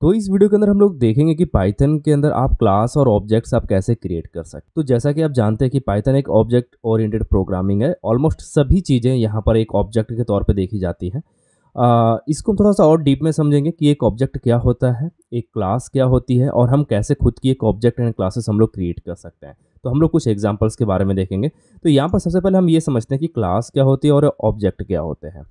तो इस वीडियो के अंदर हम लोग देखेंगे कि पाइथन के अंदर आप क्लास और ऑब्जेक्ट्स आप कैसे क्रिएट कर सकते। तो जैसा कि आप जानते हैं कि पाइथन एक ऑब्जेक्ट ओरिएंटेड प्रोग्रामिंग है। ऑलमोस्ट सभी चीज़ें यहाँ पर एक ऑब्जेक्ट के तौर पे देखी जाती हैं। इसको हम थोड़ा सा और डीप में समझेंगे कि एक ऑब्जेक्ट क्या होता है, एक क्लास क्या होती है और हम कैसे खुद की एक ऑब्जेक्ट एंड क्लासेस हम लोग क्रिएट कर सकते हैं। तो हम लोग कुछ एग्जांपल्स के बारे में देखेंगे। तो यहाँ पर सबसे पहले हम ये समझते हैं कि क्लास क्या होती है और ऑब्जेक्ट क्या होते हैं।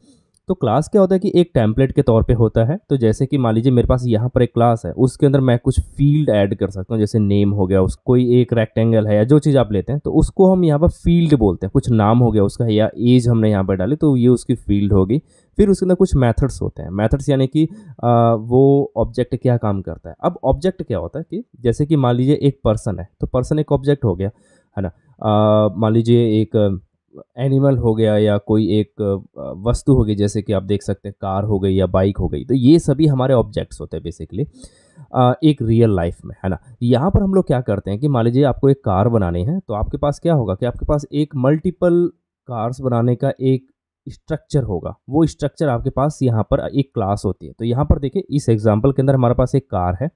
तो क्लास क्या होता है कि एक टेम्पलेट के तौर पे होता है। तो जैसे कि मान लीजिए मेरे पास यहाँ पर एक क्लास है, उसके अंदर मैं कुछ फील्ड ऐड कर सकता हूँ, जैसे नेम हो गया, उस कोई एक रेक्टेंगल है या जो चीज़ आप लेते हैं तो उसको हम यहाँ पर फील्ड बोलते हैं। कुछ नाम हो गया उसका या एज हमने यहाँ पर डाली तो ये उसकी फील्ड होगी। फिर उसके अंदर कुछ मेथड्स होते हैं। मेथड्स यानी कि वो ऑब्जेक्ट क्या काम करता है। अब ऑब्जेक्ट क्या होता है कि जैसे कि मान लीजिए एक पर्सन है तो पर्सन एक ऑब्जेक्ट हो गया, है ना। मान लीजिए एक एनिमल हो गया या कोई एक वस्तु हो गई, जैसे कि आप देख सकते हैं कार हो गई या बाइक हो गई। तो ये सभी हमारे ऑब्जेक्ट्स होते हैं बेसिकली एक रियल लाइफ में, है ना। यहाँ पर हम लोग क्या करते हैं कि मान लीजिए आपको एक कार बनानी है तो आपके पास क्या होगा कि आपके पास एक मल्टीपल कार्स बनाने का एक स्ट्रक्चर होगा। वो स्ट्रक्चर आपके पास यहाँ पर एक क्लास होती है। तो यहाँ पर देखिए इस एग्जाम्पल के अंदर हमारे पास एक कार है,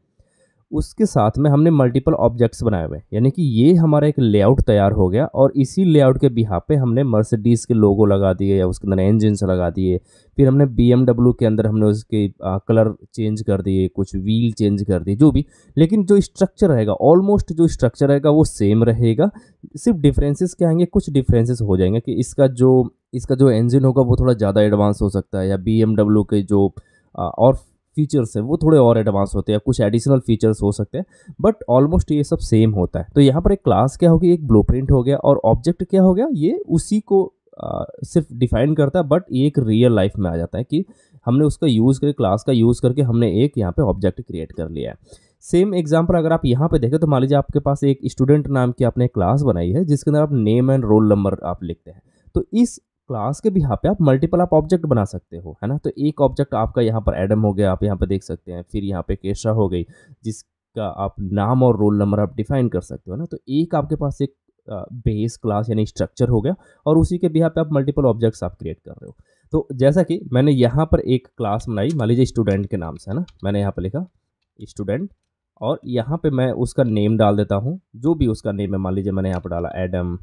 उसके साथ में हमने मल्टीपल ऑब्जेक्ट्स बनाए हुए हैं, यानी कि ये हमारा एक लेआउट तैयार हो गया और इसी लेआउट के बिहाफ पे हमने मर्सिडीज़ के लोगो लगा दिए या उसके अंदर इंजन्स लगा दिए। फिर हमने BMW के अंदर हमने उसके कलर चेंज कर दिए, कुछ व्हील चेंज कर दिए, जो भी। लेकिन जो स्ट्रक्चर रहेगा, ऑलमोस्ट जो स्ट्रक्चर रहेगा वो सेम रहेगा। सिर्फ डिफरेंसेस क्या आएंगे, कुछ डिफरेंसेस हो जाएंगे कि इसका जो इंजन होगा वो थोड़ा ज़्यादा एडवांस हो सकता है, या BMW के जो और फीचर्स हैं वो थोड़े और एडवांस होते हैं, कुछ एडिशनल फीचर्स हो सकते हैं, बट ऑलमोस्ट ये सब सेम होता है। तो यहाँ पर एक क्लास क्या होगी, एक ब्लूप्रिंट हो गया, और ऑब्जेक्ट क्या हो गया, ये उसी को सिर्फ डिफाइन करता है, बट ये एक रियल लाइफ में आ जाता है कि हमने उसका यूज़ करके, क्लास का यूज़ करके हमने एक यहाँ पे ऑब्जेक्ट क्रिएट कर लिया है। सेम एग्जाम्पल अगर आप यहाँ पे देखें तो मान लीजिए आपके पास एक स्टूडेंट नाम की आपने क्लास बनाई है जिसके अंदर आप नेम एंड रोल नंबर आप लिखते हैं। तो इस क्लास के भी यहाँ पे आप मल्टीपल आप ऑब्जेक्ट बना सकते हो, है ना। तो एक ऑब्जेक्ट आपका यहाँ पर एडम हो गया, आप यहाँ पे देख सकते हैं। फिर यहाँ पे केशा हो गई, जिसका आप नाम और रोल नंबर आप डिफाइन कर सकते हो ना। तो एक आपके पास एक बेस क्लास यानी स्ट्रक्चर हो गया, और उसी के बिहाफ पे आप मल्टीपल ऑब्जेक्ट्स आप क्रिएट कर रहे हो। तो जैसा कि मैंने यहाँ पर एक क्लास बनाई, मान लीजिए स्टूडेंट के नाम से, है ना। मैंने यहाँ पर लिखा स्टूडेंट, और यहाँ पे मैं उसका नेम डाल देता हूँ, जो भी उसका नेम है। मान लीजिए मैंने यहाँ पर डाला एडम,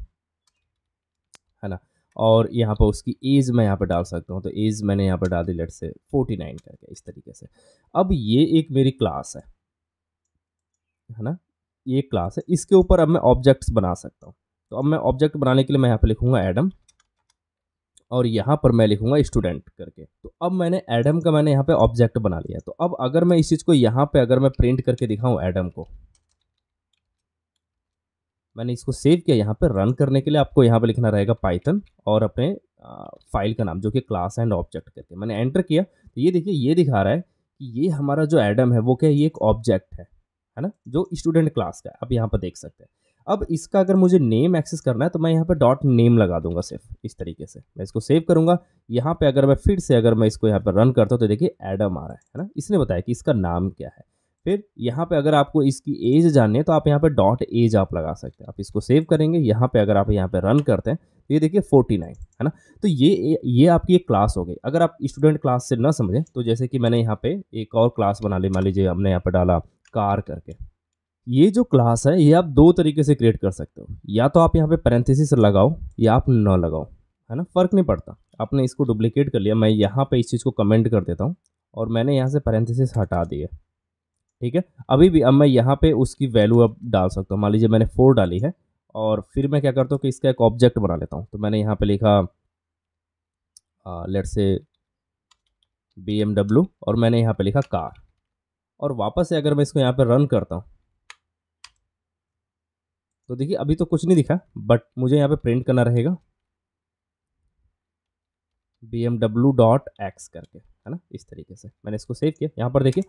है ना। और यहाँ पर उसकी एज मैं यहाँ पर डाल सकता हूँ, तो एज मैंने यहाँ पर डाल दी लेट्स से 49 करके, इस तरीके से। अब ये एक मेरी क्लास है ना। ये क्लास है, इसके ऊपर अब मैं ऑब्जेक्ट्स बना सकता हूँ। तो अब मैं ऑब्जेक्ट बनाने के लिए मैं यहाँ पे लिखूंगा एडम, और यहाँ पर मैं लिखूंगा स्टूडेंट करके। तो अब मैंने एडम का मैंने यहाँ पे ऑब्जेक्ट बना लिया। तो अब अगर मैं इस चीज़ को यहाँ पे अगर मैं प्रिंट करके दिखाऊँ एडम को, मैंने इसको सेव किया। यहाँ पे रन करने के लिए आपको यहाँ पे लिखना रहेगा पाइथन और अपने फाइल का नाम, जो कि क्लास एंड ऑब्जेक्ट करके मैंने एंटर किया। तो ये देखिए ये दिखा रहा है कि ये हमारा जो एडम है वो क्या है, ये एक ऑब्जेक्ट है ना, जो स्टूडेंट क्लास का है। आप यहाँ पर देख सकते हैं। अब इसका अगर मुझे नेम एक्सेस करना है तो मैं यहाँ पे डॉट नेम लगा दूंगा, सिर्फ इस तरीके से मैं इसको सेव करूंगा। यहाँ पे अगर मैं फिर से अगर मैं इसको यहाँ पे रन करता हूँ तो देखिए एडम आ रहा है ना। इसने बताया कि इसका नाम क्या है। फिर यहाँ पे अगर आपको इसकी एज जाननी है तो आप यहाँ पे डॉट एज आप लगा सकते हैं। आप इसको सेव करेंगे, यहाँ पे अगर आप यहाँ पे रन करते हैं तो ये देखिए 49, है ना। तो ये आपकी एक क्लास हो गई। अगर आप स्टूडेंट क्लास से ना समझें तो जैसे कि मैंने यहाँ पे एक और क्लास बना ली, मान लीजिए हमने यहाँ पे डाला कार करके। ये जो क्लास है ये आप दो तरीके से क्रिएट कर सकते हो, या तो आप यहाँ पे पैरेंथेसिस लगाओ या आप न लगाओ, है ना, फ़र्क नहीं पड़ता। आपने इसको डुप्लीकेट कर लिया, मैं यहाँ पे इस चीज़ को कमेंट कर देता हूँ और मैंने यहाँ से पैरेंथेसिस हटा दिए, ठीक है। अभी भी अब मैं यहाँ पे उसकी वैल्यू अब डाल सकता हूँ। मान लीजिए मैंने 4 डाली है, और फिर मैं क्या करता हूँ कि इसका एक ऑब्जेक्ट बना लेता हूँ। तो मैंने यहाँ पे लिखा लेट्स से BMW, और मैंने यहाँ पे लिखा कार, और वापस से अगर मैं इसको यहाँ पे रन करता हूँ तो देखिए अभी तो कुछ नहीं दिखा, बट मुझे यहाँ पे प्रिंट करना रहेगा BMW.x करके, है ना। इस तरीके से मैंने इसको सेव किया। यहाँ पर देखिए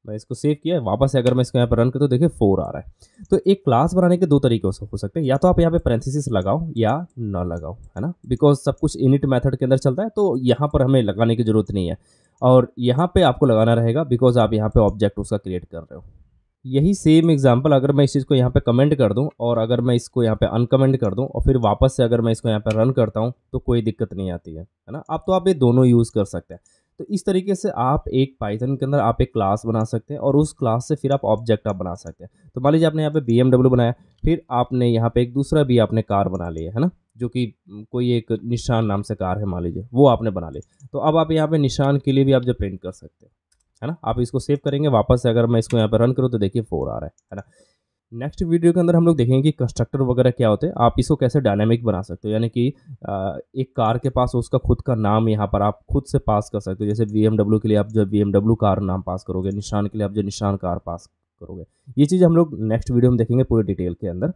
मैं इसको सेव किया, वापस से अगर मैं इसको यहाँ पर रन करता तो देखिए 4 आ रहा है। तो एक क्लास बनाने के दो तरीके से हो सकते हैं, या तो आप यहाँ पे पैरेंथेसिस लगाओ या न लगाओ, है ना। बिकॉज सब कुछ इनिट मेथड के अंदर चलता है, तो यहाँ पर हमें लगाने की ज़रूरत नहीं है, और यहाँ पे आपको लगाना रहेगा बिकॉज आप यहाँ पे ऑब्जेक्ट उसका क्रिएट कर रहे हो। यही सेम एग्जांपल अगर मैं इस चीज़ को यहाँ पे कमेंट कर दूँ और अगर मैं इसको यहाँ पे अनकमेंट कर दूँ और फिर वापस से अगर मैं इसको यहाँ पे रन करता हूँ तो कोई दिक्कत नहीं आती है ना। अब तो आप ये दोनों यूज़ कर सकते हैं। तो इस तरीके से आप एक पाइथन के अंदर आप एक क्लास बना सकते हैं और उस क्लास से फिर आप ऑब्जेक्ट आप बना सकते हैं। तो मान लीजिए आपने यहाँ पे BMW बनाया, फिर आपने यहाँ पे एक दूसरा भी आपने कार बना लिया, है ना? जो कि कोई एक निशान नाम से कार है मान लीजिए, वो आपने बना ली। तो अब आप यहाँ पे निशान के लिए भी आप जो प्रिंट कर सकते हैं, है ना? आप इसको सेव करेंगे वापस से, अगर मैं इसको यहाँ पे रन करूँ तो देखिए 4 आ रहा है ना? नेक्स्ट वीडियो के अंदर हम लोग देखेंगे कि कंस्ट्रक्टर वगैरह क्या होते हैं, आप इसको कैसे डायनामिक बना सकते हो, यानी कि एक कार के पास उसका खुद का नाम यहाँ पर आप खुद से पास कर सकते हो। जैसे BMW के लिए आप जो BMW कार नाम पास करोगे, निशान के लिए आप जो निशान कार पास करोगे। ये चीज़ हम लोग नेक्स्ट वीडियो में देखेंगे पूरे डिटेल के अंदर।